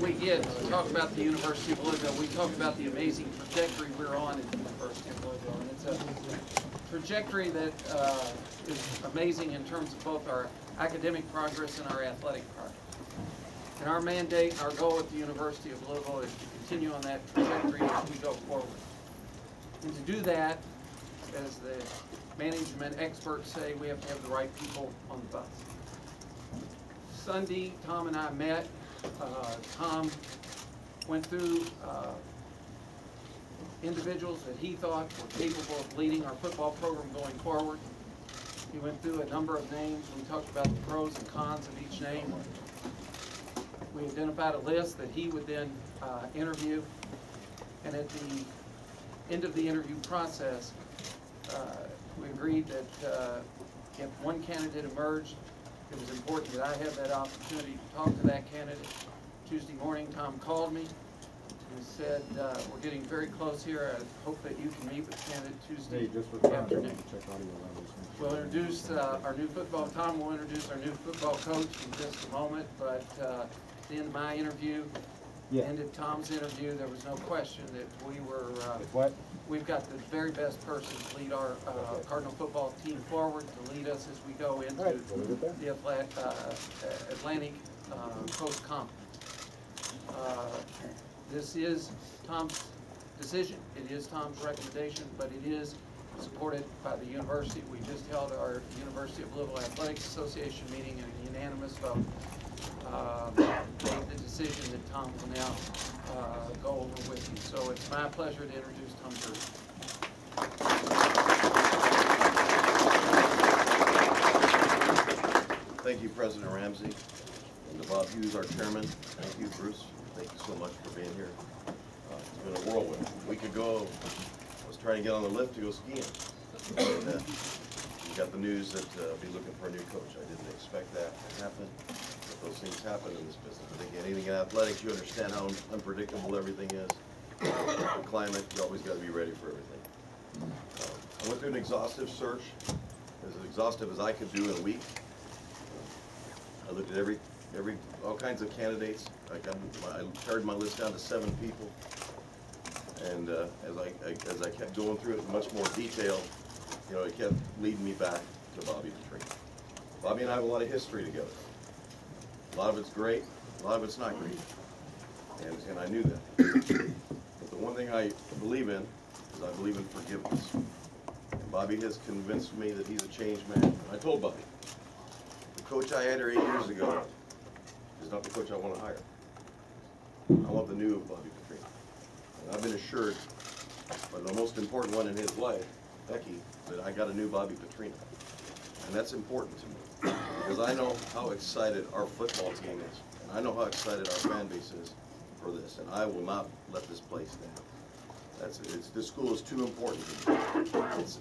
we get to talk about the University of Louisville, we talk about the amazing trajectory we're on at the University of Louisville. And it's a trajectory that is amazing in terms of both our academic progress and our athletic progress. And our mandate, our goal at the University of Louisville is to continue on that trajectory as we go forward. And to do that, as the management experts say, we have to have the right people on the bus. Sunday, Tom and I met. Tom went through individuals that he thought were capable of leading our football program going forward. He went through a number of names. We talked about the pros and cons of each name. We identified a list that he would then interview. And at the end of the interview process, we agreed that if one candidate emerged, it was important that I have that opportunity to talk to that candidate. Tuesday morning, Tom called me and said, we're getting very close here. I hope that you can meet with the candidate Tuesday afternoon. We'll introduce our new football, Tom will introduce our new football coach in just a moment, but at the end of my interview, end of Tom's interview, there was no question that we were, we've got the very best person to lead our Cardinal football team forward, to lead us as we go into the Atlantic Coast Conference. This is Tom's decision. It is Tom's recommendation, but it is supported by the university. We just held our University of Louisville Athletics Association meeting in a unanimous vote. Made the decision that Tom will now go over with you. So it's my pleasure to introduce Tom Jurich. Thank you, President Ramsey, and to Bob Hughes, our chairman. Thank you, Bruce. Thank you so much for being here. It's been a whirlwind. A week ago, I was trying to get on the lift to go skiing. And, we got the news that I'll be looking for a new coach. I didn't expect that to happen. Those things happen in this business. I think anything in athletics, you understand how unpredictable everything is. The climate, you always got to be ready for everything. I went through an exhaustive search, as exhaustive as I could do in a week. I looked at all kinds of candidates. I pared my list down to 7 people, and as I kept going through it in much more detail, you know, it kept leading me back to Bobby Petrino. Bobby and I have a lot of history together. A lot of it's great, a lot of it's not great, and I knew that. But the one thing I believe in is I believe in forgiveness. And Bobby has convinced me that he's a changed man. And I told Bobby, the coach I had here 8 years ago is not the coach I want to hire. I want the new Bobby Petrino. And I've been assured by the most important one in his life, Becky, that I got a new Bobby Petrino. And that's important to me, because I know how excited our football team is, and I know how excited our fan base is for this, and I will not let this place down. This school is too important to me.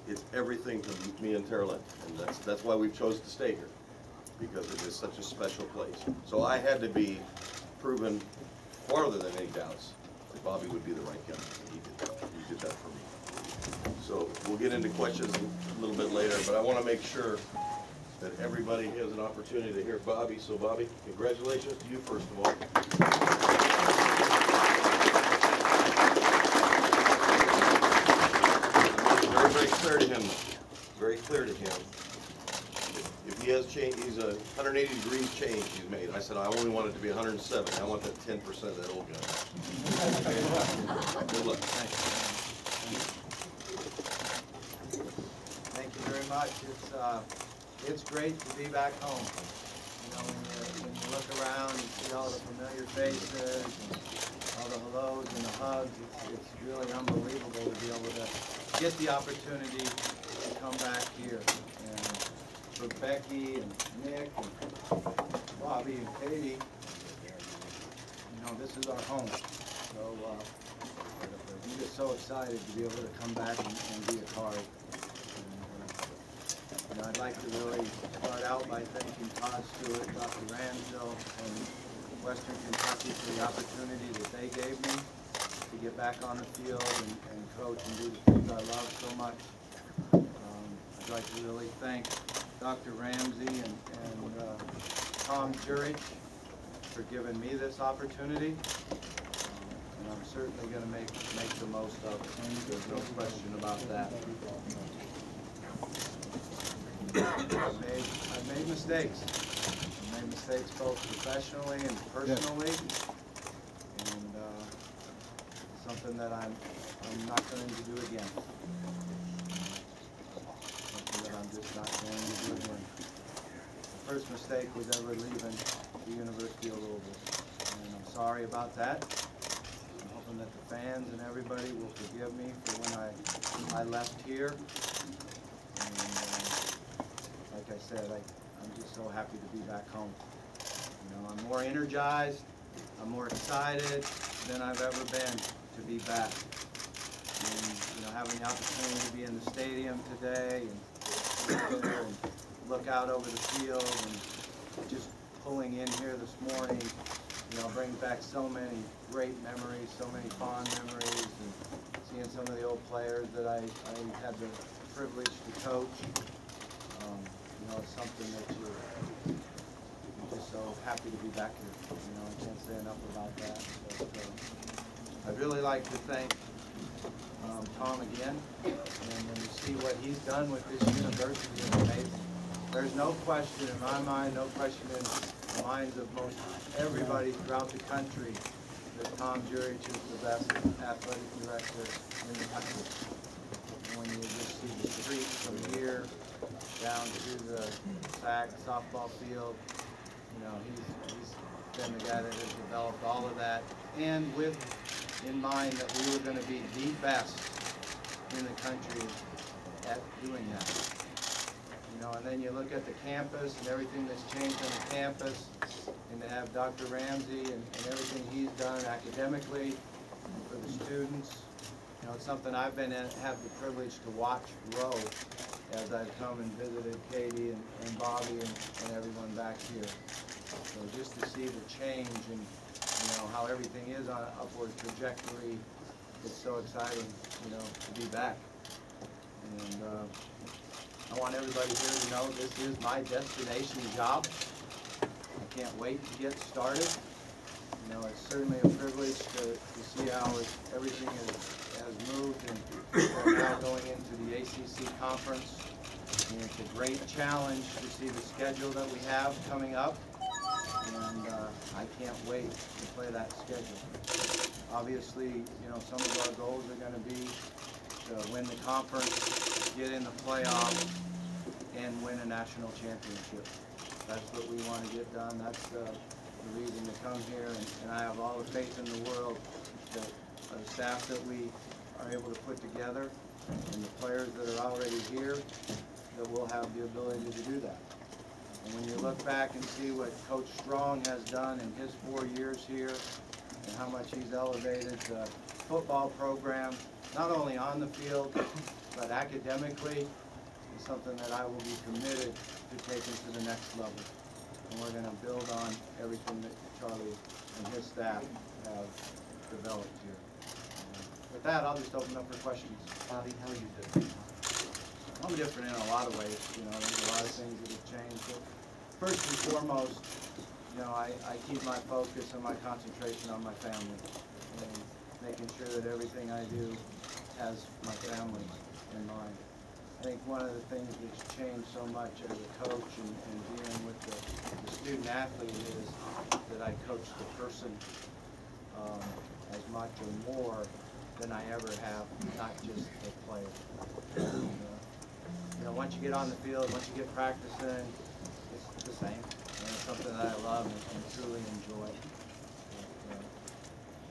It's everything to me and Tara Lynn, and that's why we've chosen to stay here, because it is such a special place. So I had to be proven farther than any doubts that Bobby would be the right guy, and he did that for me. So we'll get into questions a little bit later, but I want to make sure that everybody has an opportunity to hear Bobby. So Bobby, congratulations to you first of all. Very clear to him, very clear to him. If he has changed, he's a 180 degrees change he's made. I said I only want it to be 107. I want that 10% of that old guy. Okay. Good luck. Thank you very much. It's great to be back home. You know, when you look around and see all the familiar faces, and all the hellos and the hugs, it's really unbelievable to be able to get the opportunity to come back here. And for Becky and Nick and Bobby and Katie, you know, this is our home. So I'm just so excited to be able to come back and be a part. You know, I'd like to really start out by thanking Todd Stewart, Dr. Ramsey, and Western Kentucky for the opportunity that they gave me to get back on the field and coach and do the things I love so much. I'd like to really thank Dr. Ramsey and Tom Jurich for giving me this opportunity. And I'm certainly going to make the most of it. There's no question about that. I've made mistakes. I've made mistakes both professionally and personally, and something that I'm not going to do again. Something that I'm just not going to do again. The first mistake was ever leaving the University of Louisville, and I'm sorry about that. I'm hoping that the fans and everybody will forgive me for when I left here. And like I said, I'm just so happy to be back home. You know, I'm more energized, I'm more excited than I've ever been to be back. And, you know, having the opportunity to be in the stadium today and sit there and look out over the field and just pulling in here this morning, you know, brings back so many great memories, so many fond memories, and seeing some of the old players that I had the privilege to coach. You know, it's something that you're just so happy to be back here. You know, I can't say enough about that. But, I'd really like to thank Tom again, and when you see what he's done with this university, it's amazing. There's no question in my mind, no question in the minds of most everybody throughout the country that Tom Jurich is the best athletic director in the country. And when you just see the streets from here down to the SAC softball field, you know, he's been the guy that has developed all of that, and with in mind that we were going to be the best in the country at doing that. You know, and then you look at the campus and everything that's changed on the campus, and to have Dr. Ramsey and everything he's done academically and for the students. You know, it's something I've have the privilege to watch grow as I've come and visited Katie and Bobby and everyone back here. So just to see the change and, you know, how everything is on an upward trajectory, it's so exciting, you know, to be back. And I want everybody here to know this is my destination job. I can't wait to get started. You know, it's certainly a privilege to see how everything has moved, and we're now going into the ACC conference. And it's a great challenge to see the schedule that we have coming up, and I can't wait to play that schedule. Obviously, you know, some of our goals are going to be to win the conference, get in the playoffs, and win a national championship. That's what we want to get done. That's the reason to come here, and I have all the faith in the world that the staff that we are able to put together and the players that are already here, that we'll have the ability to do that. And when you look back and see what Coach Strong has done in his 4 years here, and how much he's elevated the football program, not only on the field, but academically, is something that I will be committed to taking to the next level. And we're going to build on everything that Charlie and his staff have developed here. With that, I'll just open up for questions. Bobby, how are you doing? I'm different in a lot of ways. You know, there's a lot of things that have changed. But first and foremost, you know, I keep my focus and my concentration on my family, and making sure that everything I do has my family in mind. I think one of the things that's changed so much as a coach and dealing with the student athlete is that I coach the person as much or more than I ever have, not just the player. And, you know, once you get on the field, once you get practicing, it's the same. And it's something that I love and truly enjoy.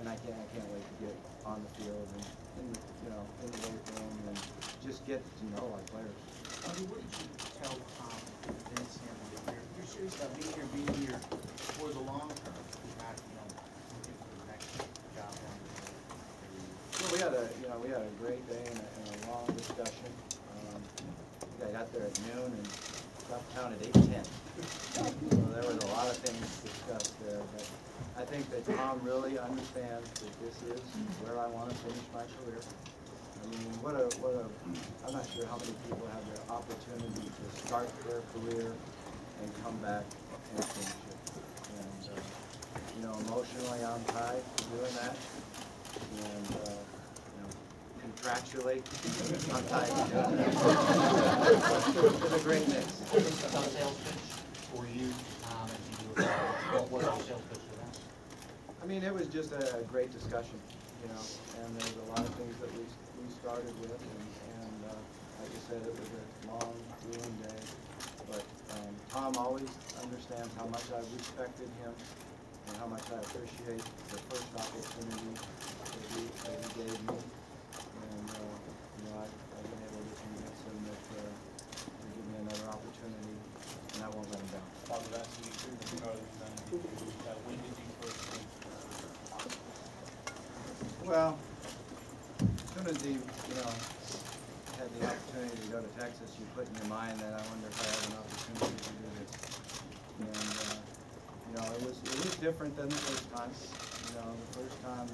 And I can't wait to get on the field and in the weight room and just get to know our players. Bobby, what did you tell Tom and Vince you're serious about being here for the long term, not, you know, looking for the next job down the road? Well, we had a great day and a long discussion. I got there at noon and left town at 8:10. So there was a lot of things discussed there, but I think that Tom really understands that this is where I want to finish my career. I mean, I'm not sure how many people have the opportunity to start their career and come back and finish it. And you know, emotionally I'm tied to doing that. And, you know, contractually, I'm tied to doing that. It's a great mix. Some sales pitch for you, as you do, what was your sales pitch for them? I mean, it was just a great discussion, you know, and there's a lot of things that we started with, and like I said, it was a long, grueling day. But Tom always understands how much I've respected him and how much I appreciate the first opportunity that he gave me. And, you know, I've been able to convince him that he'll give me another opportunity, and I won't let him down. Father, that's you too, regarding when did you first think? Well, as soon as he, you know, had the opportunity to go to Texas, you put in your mind that I wonder if I have an opportunity to do this. And, you know, it was different than the first time. You know, the first time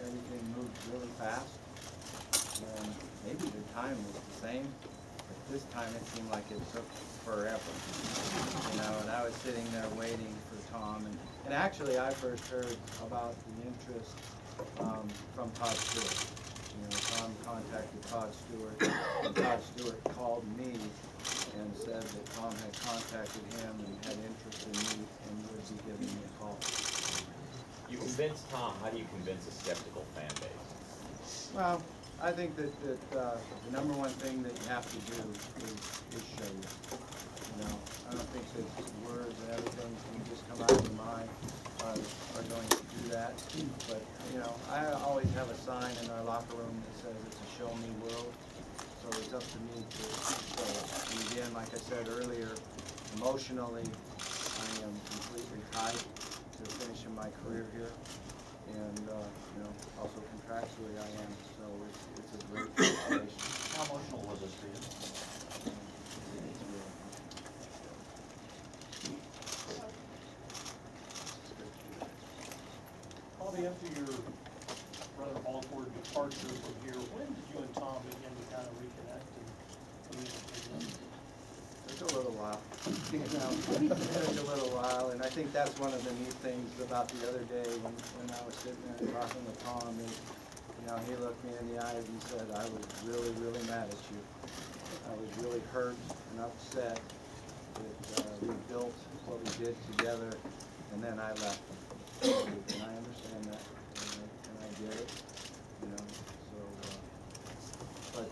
everything moved really fast. And maybe the time was the same, but this time it seemed like it took forever. You know, and I was sitting there waiting for Tom. And actually, I first heard about the interest from Todd Stewart. You know, Tom contacted Todd Stewart, and Todd Stewart called me and said that Tom had contacted him and had interest in me and would be giving me a call. You convince Tom. How do you convince a skeptical fan base? Well, I think that the number one thing that you have to do is show you. You know, I don't think that words and everything can just come out of your mind are going to do that. But, you know, I always have a sign in our locker room that says it's a show me world. So it's up to me to show it. And again, like I said earlier, emotionally, I am completely tied to finishing my career here. And, you know, also contractually I am. So it's a great situation. How emotional was this for you? Bobby, after your rather awkward departure from here, when did you and Tom begin to kind of reconnect and communicate again? Took a little while, you know, took a little while, and I think that's one of the neat things about the other day when I was sitting there and talking with Tom is, you know, he looked me in the eyes and said, I was really, really mad at you. I was really hurt and upset that we built what we did together, and then I left. And I understand that, and I get it, you know, so, but,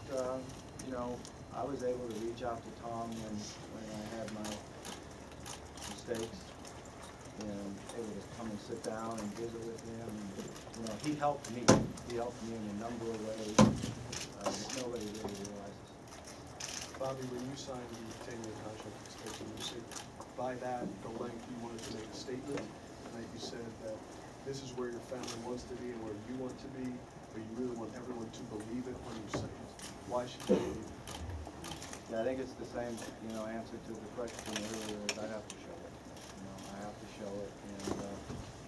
you know, I was able to reach out to Tom when I had my mistakes, and able to come and sit down and visit with him, and, you know, he helped me. He helped me in a number of ways that nobody really realizes. Bobby, when you signed the 10-year contract extension, you said by that, the length you wanted to make a statement, and that you said that this is where your family wants to be and where you want to be, but you really want everyone to believe it when you say it. Why should they believe it? Yeah, I think it's the same, you know, answer to the question earlier is I have to show it. You know, I have to show it, and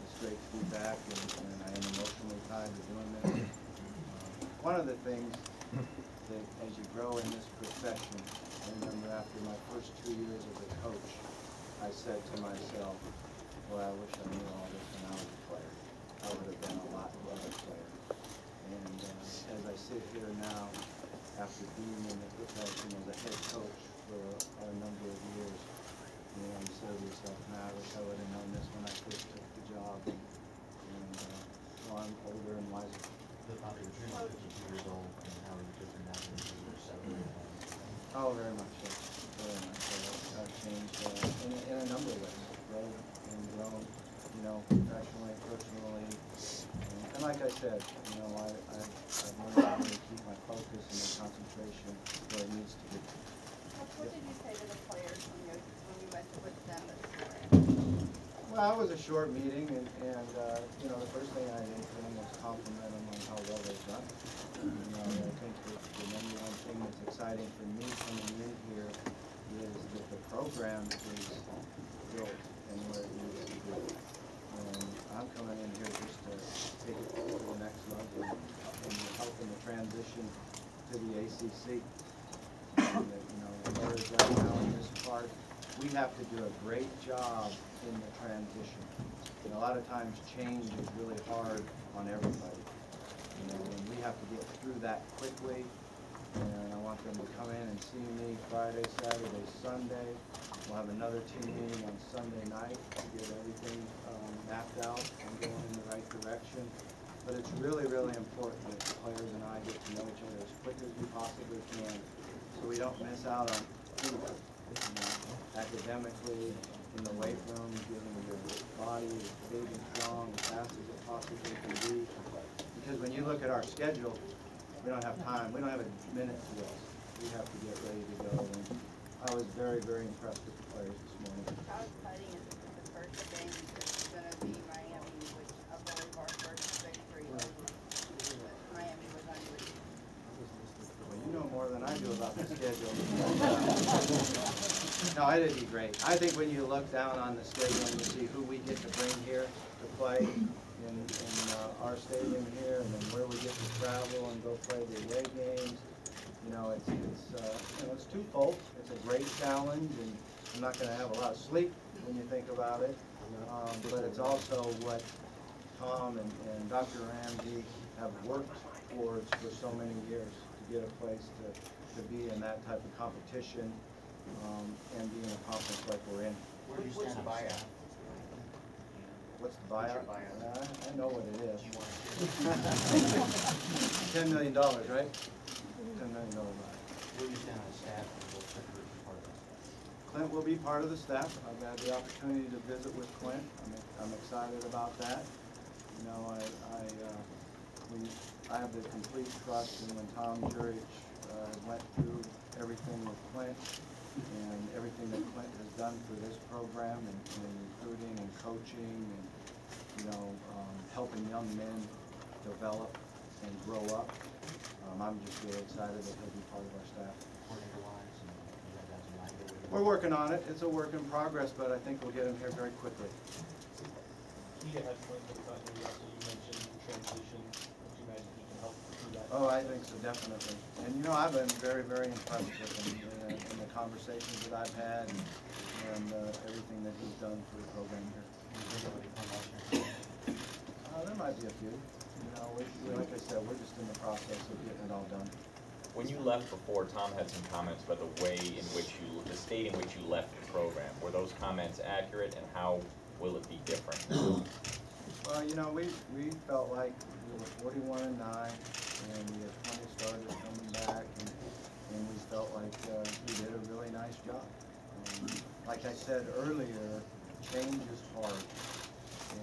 it's great to be back, and I am emotionally tied to doing this. One of the things that as you grow in this profession, I remember after my first 2 years as a coach, I said to myself, boy, I wish I knew all this when I was a player. I would have been a lot better player. And as I sit here now, after being in the profession as a head coach for a number of years, you know, you say to yourself, man, I wish I would have known this when I first took the job. And well, I'm older and wiser. Bobby Petrino, 52 years old, and how are you different now than you were 7 years old? Oh, very much so. Very much so. I've changed in a number of ways, grown and grown, you know, professionally, personally. And like I said, you know, I've learned how to keep my focus and my concentration where it needs to be. What did you say to the players when you went with them this morning? Well, it was a short meeting, and you know, the first thing I did for them was compliment them on how well they've done. You know, I think that the number one thing that's exciting for me coming in here is that the program is built and where it needs to be. And I'm coming in here just to take it to the next level and help in the transition to the ACC. And that, you know, the players right now in this part we have to do a great job in the transition. And a lot of times change is really hard on everybody. You know, and we have to get through that quickly. And I want them to come in and see me Friday, Saturday, Sunday. We'll have another team meeting on Sunday night to get everything mapped out and going in the right direction. But it's really, really important that the players and I get to know each other as quick as we possibly can, so we don't miss out on anything. You know, academically, in the weight room, getting your body as big and strong, as fast as it possibly can be. Because when you look at our schedule, we don't have time. We don't have a minute to rest. We have to get ready to go. And I was very, very impressed with the players this morning. How exciting is it that the first game is going to be Miami, which I believe our first victory over Miami was under. Well, you know more than I do about the schedule. No, it'd be great. I think when you look down on the schedule and you see who we get to bring here to play in our stadium here, and then where we get to travel and go play the away games, you know, it's twofold. It's a great challenge, and I'm not going to have a lot of sleep when you think about it. But it's also what Tom and Dr. Ramsey have worked towards for so many years, to get a place to be in that type of competition and be in a conference like we're in. Where do you stand on buyout? What's the buyout? What's your buyout? I know what it is. You want to $10 million, right? $10 million buyout. Where do you stand on staff and will Clifford be part of that staff? Clint will be part of the staff. I've had the opportunity to visit with Clint. I'm excited about that. You know, I have the complete trust in when Tom Jurich went through everything with Clint and everything that Clint has done for this program and recruiting and coaching and, you know, helping young men develop and grow up. I'm just really excited that he'll be part of our staff. Coordinator-wise, and you guys have some idea? We're working on it. It's a work in progress, but I think we'll get him here very quickly. He had Clint with continuity, also you mentioned transition. Would you imagine he can help through that? Oh, I think so, definitely. And you know, I've been very, very impressed with him in the conversations that I've had and everything that he's done for the program here. There might be a few. You know, like I said, we're just in the process of getting it all done. When you left before, Tom had some comments about the way in which the state in which you left the program. Were those comments accurate, and how will it be different? Well, you know, we felt like we were 41-9, and we had 20 starters coming back, and we felt like we did a really nice job. Like I said earlier, change is hard,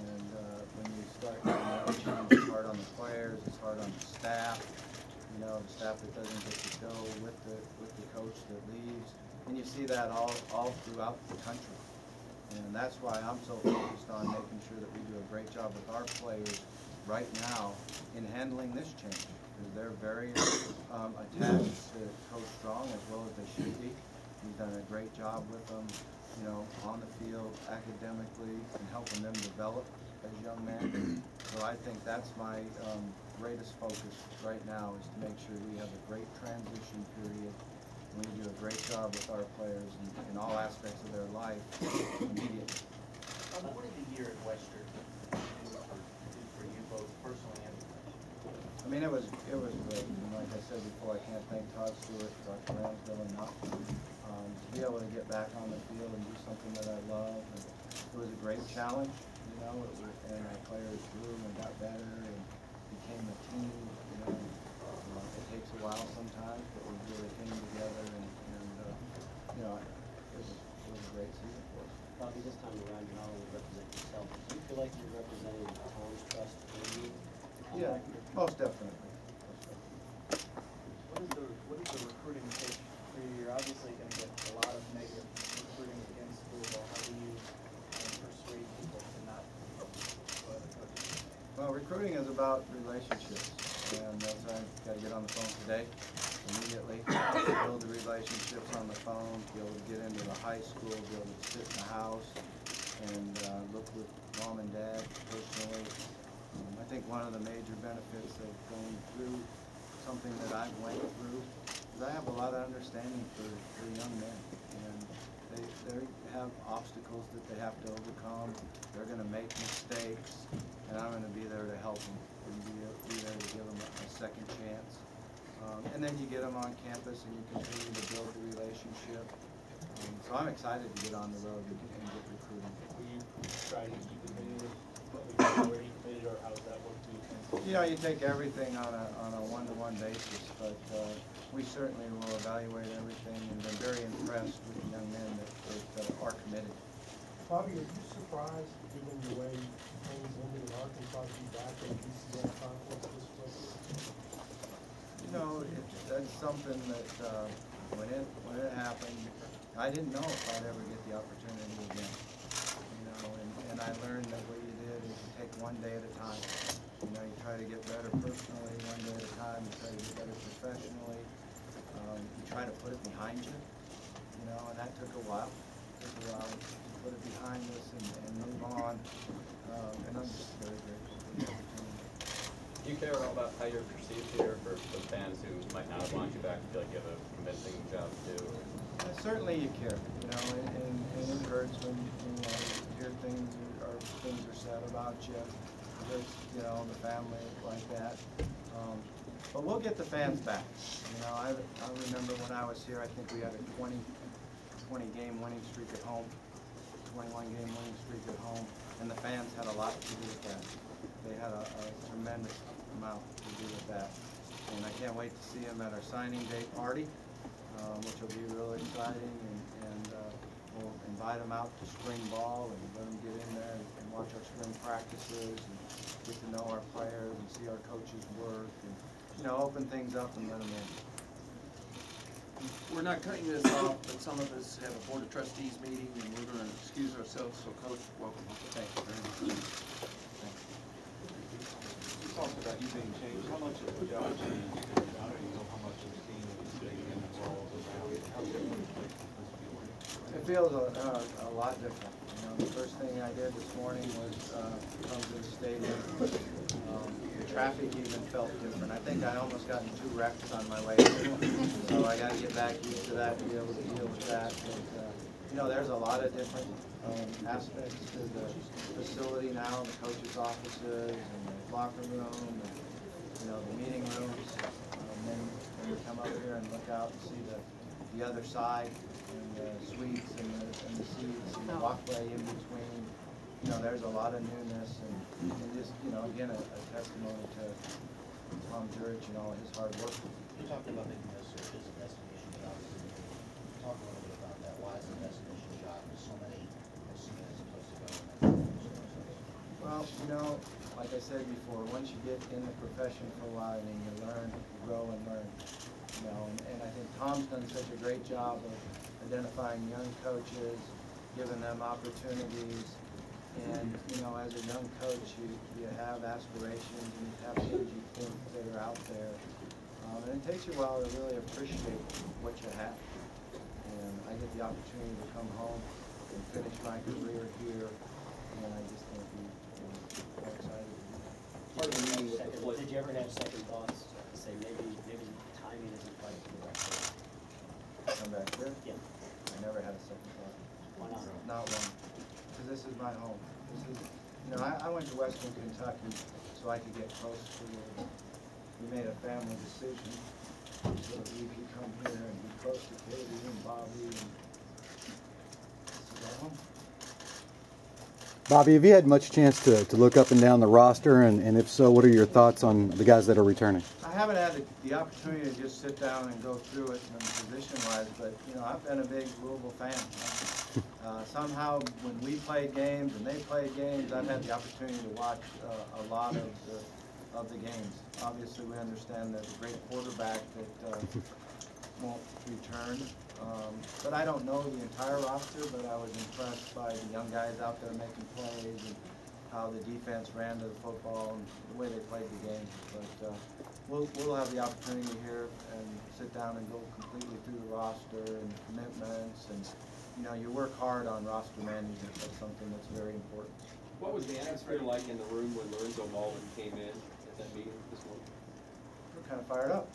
and when you start change, it's hard on the players, it's hard on the staff. You know, the staff that doesn't get to go with the coach that leaves, and you see that all throughout the country. And that's why I'm so focused on making sure that we do a great job with our players right now in handling this change, because they're very attached to Coach Strong as well as they should be. He's done a great job with them, you know, on the field, academically, and helping them develop as young men. So I think that's my greatest focus right now, is to make sure we have a great transition period. We do a great job with our players in all aspects of their life immediately. What did the year at Western do for you both personally and professionally? I mean, it was great. And like I said before, I can't thank Todd Stewart, Dr. Ramsey enough. To be able to get back on the field and do something that I love. And it was a great challenge, you know, and our players grew and got better and became a team, you know. It takes a while sometimes, but we really came together and you know, it was a great season for us. Bobby, this time around, you not only represent yourself, do you feel like you're representing Tom's trust in you? Yeah, most definitely. What is the recruiting pitch for you? You're obviously going to get a lot of negative recruiting against Louisville. How do you persuade people to not go to coach? Well, recruiting is about relationships, and that's why I've got to get on the phone today immediately, build the relationships on the phone, be able to get into the high school, be able to sit in the house and look with mom and dad personally. I think one of the major benefits of going through something that I've went through is I have a lot of understanding for young men, and They have obstacles that they have to overcome. They're going to make mistakes, and I'm going to be there to help them and be there to give them a second chance. And then you get them on campus and you continue to build the relationship. So I'm excited to get on the road and get recruiting. Will you try to keep committed what we've already committed, or how's that work? You know, you take everything on a one-to-one basis, but we certainly will evaluate everything and been very impressed with the young men that are committed. Bobby, are you surprised, given the way things ended in Arkansas, to be back in BCS conference this way? You know, that's something that when it happened, I didn't know if I'd ever get the opportunity again. You know, and I learned that what you did is you take one day at a time. You know, you try to get better personally one day at a time. You try to get better professionally. You try to put it behind you. You know, and that took a while. It took a while to put it behind us and move on. And I'm just very grateful for the opportunity. Do you care at all about how you're perceived here for the fans who might not have wanted you back? Feel like you have a convincing job to do? Certainly you care, you know, and it hurts when you hear things are said about you. Hurts, you know, the family like that. But we'll get the fans back. You know, I remember when I was here, I think we had a 20 game winning streak at home, 21 game winning streak at home, and the fans had a lot to do with that. They had a tremendous amount to do with that. And I can't wait to see them at our signing day party, which will be really exciting, and we'll invite them out to spring ball and let them get in there and watch our spring practices and get to know our players and see our coaches work and, you know, open things up and let them in. We're not cutting this off, but some of us have a Board of Trustees meeting, and we're going to excuse ourselves, so Coach, welcome. Thank you very much. You talked about you being changed. How much of the job changed? How do you know how much of the team is being involved? How different it feels a lot different. You know, the first thing I did this morning was come to the stadium. The traffic even felt different. I think I almost got in 2 wrecks on my way here. So I got to get back used to that and be able to deal with that. But, you know, there's a lot of different aspects to the facility now, the coaches' offices and the locker room and, you know, the meeting rooms. Then when you come up here and look out and see the other side and the suites and the seats and the walkway in between, you know, there's a lot of newness and just, you know, again, a testimony to Tom Jurich and all his hard work. You talked about making this a destination job. Talk a little bit about that. Why is it a destination job? There's so many supposed to go in that. Well, you know, like I said before, once you get in the profession for a while, and you learn, you grow and learn. You know, and I think Tom's done such a great job of identifying young coaches, giving them opportunities. And, you know, as a young coach, you have aspirations and you have things you think that are out there. And it takes you a while to really appreciate what you have. And I get the opportunity to come home and finish my career here. And I just think we're excited. Part of the meeting with the did you ever have second thoughts to say maybe timing isn't quite correct? Come back here? Yeah. I never had a second thought. Why not? Not one. Because this is my home. This is, you know, I went to Western Kentucky so I could get close to Louisville. We made a family decision so that we could come here and be close to Katie and Bobby. And this is our home. Bobby, have you had much chance to look up and down the roster, and if so, what are your thoughts on the guys that are returning? I haven't had the opportunity to just sit down and go through it position-wise, but, you know, I've been a big Louisville fan. Somehow, when we played games and they played games, I've had the opportunity to watch a lot of the games. Obviously, we understand there's a great quarterback that won't return. But I don't know the entire roster, but I was impressed by the young guys out there making plays and how the defense ran to the football and the way they played the game. But we'll have the opportunity here and sit down and go completely through the roster and commitments. And, you know, you work hard on roster management. That's something that's very important. What was the atmosphere like in the room when Lorenzo Malden came in at that meeting this morning? We're kind of fired up.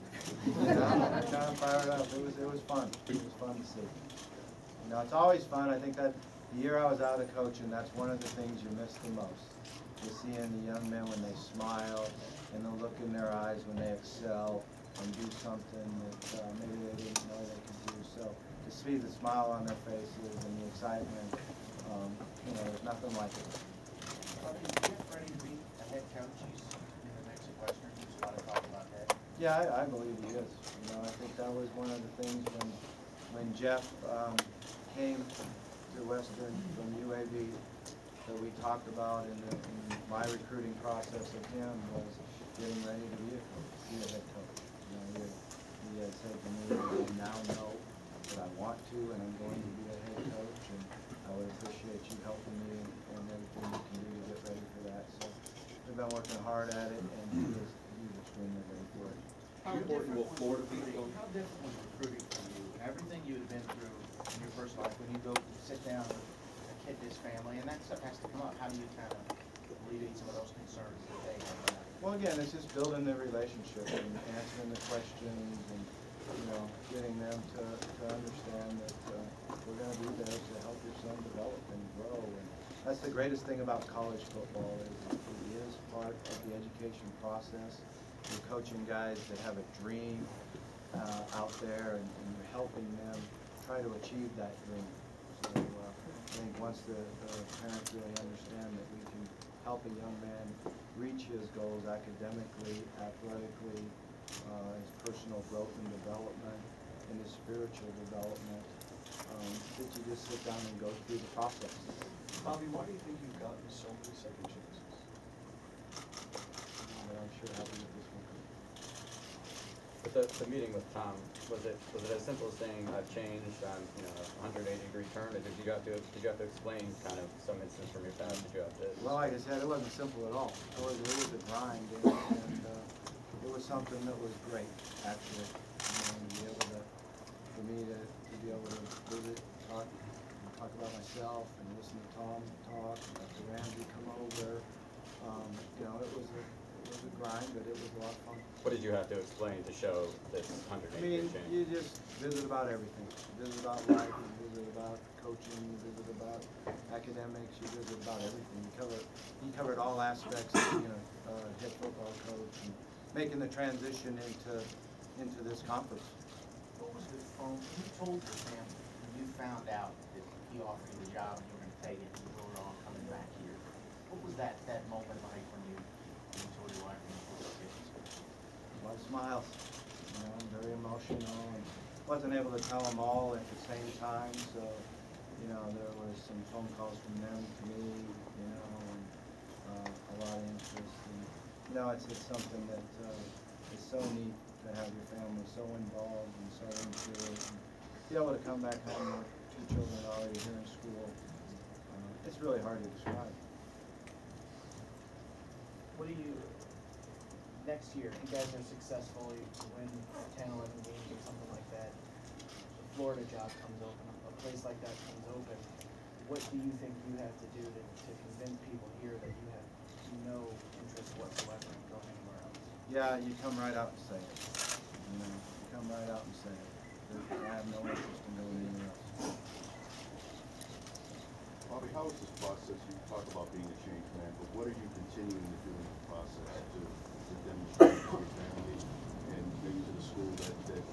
We're kind of fired up. It was fun. It was fun to see. You You know, it's always fun. I think that the year I was out of coaching, that's one of the things you miss the most. Is seeing the young men when they smile and the look in their eyes when they excel and do something that maybe they didn't know they could do. So to see the smile on their faces and the excitement, you know, there's nothing like it. Bobby, is Jeff ready to be a head coach? He's in the mix at Western. There's a lot of talk about that. Yeah, I believe he is. You know, I think that was one of the things when Jeff came to Western from UAB that we talked about in my recruiting process of him was getting ready to be a head coach. You know, he had said to me, I now know that I want to and I'm going to be a head coach, and I would appreciate you helping me and everything you can do to get ready for that. So we've been working hard at it, and he's extremely ready for it. How important will Florida be? How different was recruiting for you? Everything you had been through in your first life, when you go sit down with a kid and his family, and that stuff has to come up. How do you kind of alleviate some of those concerns that they have? Well, again, it's just building the relationship and answering the questions and, you know, getting them to understand that we're going to be there to help your son develop and grow. And that's the greatest thing about college football is it is part of the education process. You're coaching guys that have a dream out there, and you're helping them try to achieve that dream. So I think once the parents really understand that we can help a young man reach his goals academically, athletically, his personal growth and development, and his spiritual development, that you just sit down and go through the process. Bobby, why do you think you've gotten so many second chances? But I'm sure happy with this one. But the meeting with Tom, was it as simple as saying I've changed, I'm, you know, a 180-degree turn, or did you have to explain kind of some instance from your past? Did you have to? Well, like I said, it wasn't simple at all. It was a grind, and it was something that was great, actually. To be able to, for me to be able to visit, talk about myself, and listen to Tom talk, and Dr. Ramsey come over. You know, it was a grind, but it was a lot of fun. What did you have to explain to show this 180-degree change? You just visit about everything. You visit about life, you visit about coaching, you visit about academics, you visit about everything. You covered all aspects of being a head football coach and making the transition into this conference. What was the phone? You told your family when you found out that he offered you the job and you were going to take it and you were all coming back here. What was that moment like when you told your wife and your kids? A lot of smiles. You know, I'm very emotional and wasn't able to tell them all at the same time. So, you know, there was some phone calls from them to me, you know, and a lot of interest. And, you know, it's something that is so neat to have your family so involved and so into it. And be able to come back home with 2 children already here in school, it's really hard to describe. What do you, next year, if you guys are successful, you win 10, 11 games or something like that, the Florida job comes open, a place like that comes open, what do you think you have to do to convince people here that you have no interest whatsoever in going anywhere else? Yeah, you come right out and say it. You know, you come right out and say it. I have no interest in going anywhere else. Bobby, how is this process? You talk about being a change man, but what are you continuing to do in the process to demonstrate to your family and maybe to the school that that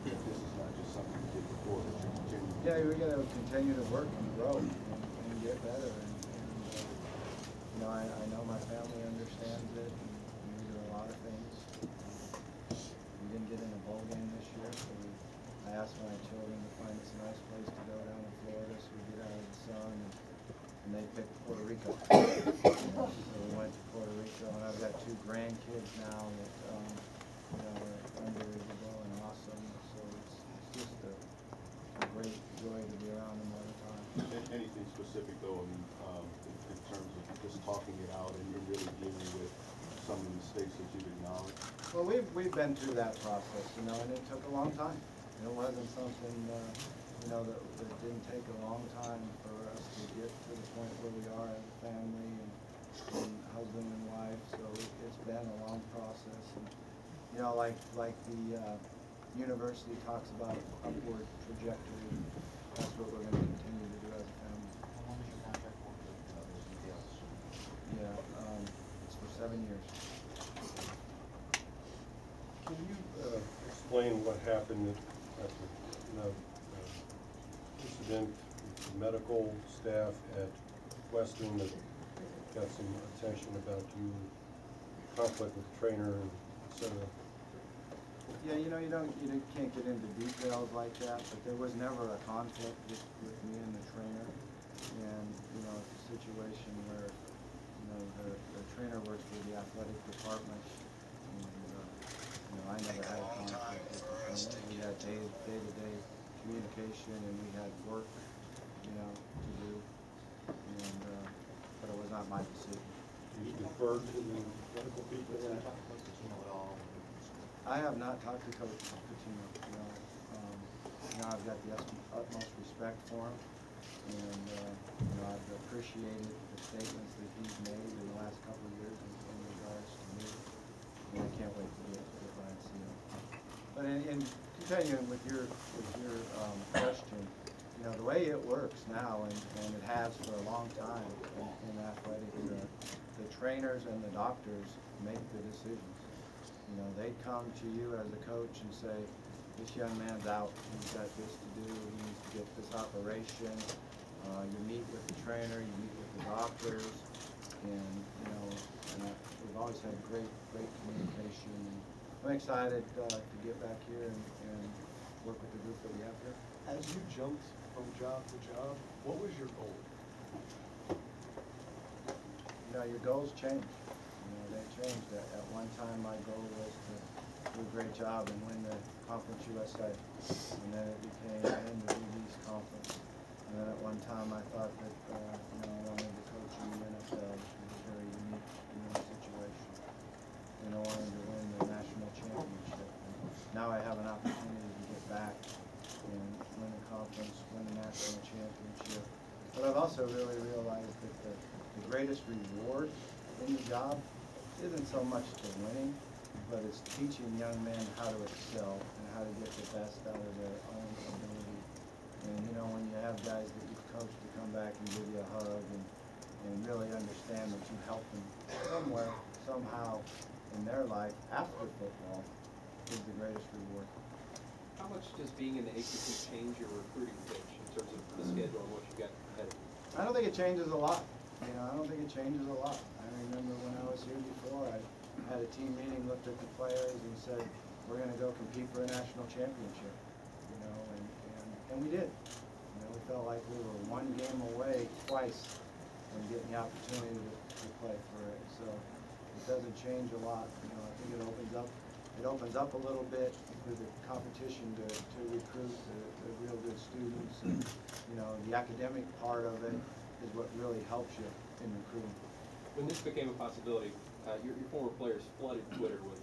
this is not just something you did before, that you're continuing? Yeah, we're going to continue to work and grow and get better. And you know, I know my family understands it. And we do a lot of things. We didn't get in a bowl game this year, so I asked my children to find us a nice place to go down in Florida so we get out of the sun, and they picked Puerto Rico. So we went to Puerto Rico, and I've got 2 grandkids now that you know, are unbelievable and awesome. So it's just a great joy to be around them all the time. Anything specific though, I mean, in terms of just talking it out and really dealing with some of the mistakes that you've acknowledged? Well, we've been through that process, you know, and it took a long time. It wasn't something, you know, that didn't take a long time for us to get to the point where we are as a family and husband and wife. So it's been a long process. And, you know, like the university talks about upward trajectory. that's what we're gonna continue to do as a family. How long is your contract for? Those details. Yeah, it's for 7 years. Can you explain what happened at the incident with the medical staff at Western that got some attention about you, conflict with the trainer, et cetera? Yeah, you can't get into details like that, but there was never a conflict with me and the trainer. And, it's a situation where, the trainer works for the athletic department. And, I never had a conflict with the trainer. We had day-to-day communication and we had work, to do. And, but it was not my decision. You deferred to the medical people? I have not talked to Coach Petrino. I've got the utmost respect for him, and I've appreciated the statements that he's made in the last couple of years in regards to me, and I can't wait to get by and see him. But in continuing with your question, the way it works now, and it has for a long time in athletics, the trainers and the doctors make the decisions. They come to you as a coach and say, this young man's out, he's got this to do, he needs to get this operation. You meet with the trainer, you meet with the doctors, and, we've always had great communication. And I'm excited to get back here and work with the group that we have here. As you jumped from job to job, what was your goal? Your goals change. They changed. At one time, my goal was to do a great job and win the Conference USA. And then it became in the Big East Conference. And then at one time, I thought that I wanted to coach in the NFL, which was a very unique situation. And I wanted to win the national championship. And now I have an opportunity to get back and win the conference, win the national championship. But I've also really realized that the greatest reward in the job isn't so much the winning, but it's teaching young men how to excel and how to get the best out of their own ability. And when you have guys that you've coached to come back and give you a hug and really understand that you helped them somewhere, somehow in their life after football is the greatest reward. How much does being in the ACC change your recruiting pitch in terms of the schedule and what you got ahead of you? I don't think it changes a lot. I don't think it changes a lot. I remember when I was here before, I had a team meeting, looked at the players and said, we're going to go compete for a national championship, and we did. We felt like we were one game away twice from getting the opportunity to play for it. So it doesn't change a lot. I think it opens up a little bit for the competition to recruit the real good students. And, the academic part of it is what really helps you in recruiting. When this became a possibility, your former players flooded Twitter with,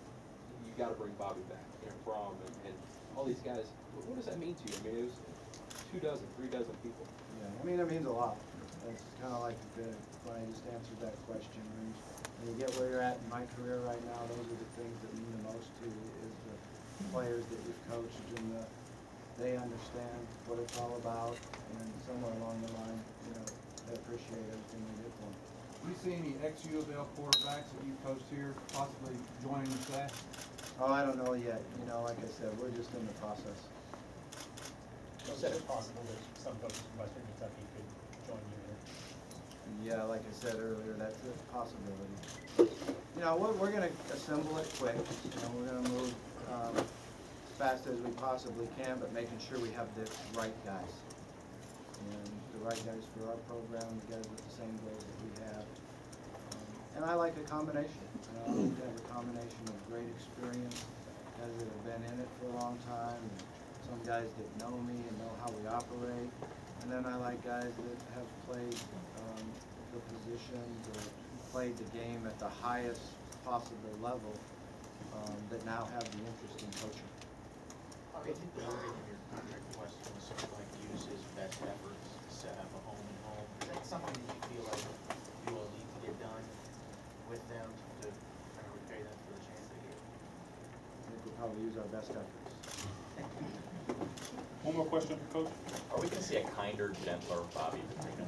you got to bring Bobby back, Brom and all these guys. What does that mean to you? I mean, it was 3 dozen people. Yeah, it means a lot. It's kind of like when I just answered that question. When you get where you're at in my career right now, those are the things that mean the most to you, is the players that you've coached, and they understand what it's all about, and somewhere along the line, they appreciate everything we did for them. Do you see any ex-U of L quarterbacks that you coached here possibly joining the staff? Oh, I don't know yet. Like I said, we're just in the process. You said it's possible that some coaches from Western Kentucky could join you here. Yeah, like I said earlier, that's a possibility. We're going to assemble it quick. We're going to move as fast as we possibly can, but making sure we have the right guys. And the right guys for our program, the guys with the same goals that we have. And I like a combination. I like to have a combination of great experience, guys that have been in it for a long time, and some guys that know me and know how we operate. And then I like guys that have played the positions or played the game at the highest possible level that now have the interest in coaching. I think the wording of your contract question was something like use his best efforts to set up a home and home. Is that something that you feel like you will need to get done with them to kind of repay them for the chance they gave? I think we'll probably use our best efforts. One more question for Coach. Are we gonna see a kinder, gentler Bobby Petrino?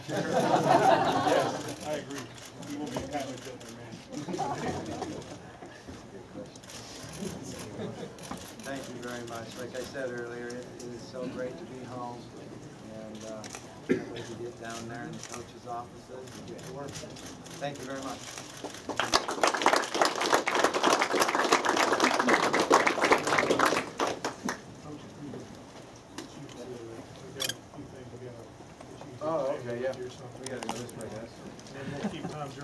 Yes, I agree. He will be a kinder, gentler man. Thank you very much. Like I said earlier, it is so great to be home, and can't wait to get down there in the coach's offices and get to work. Thank you very much. Oh, okay, yeah. We gotta go this way, guys. And we'll keep Tom's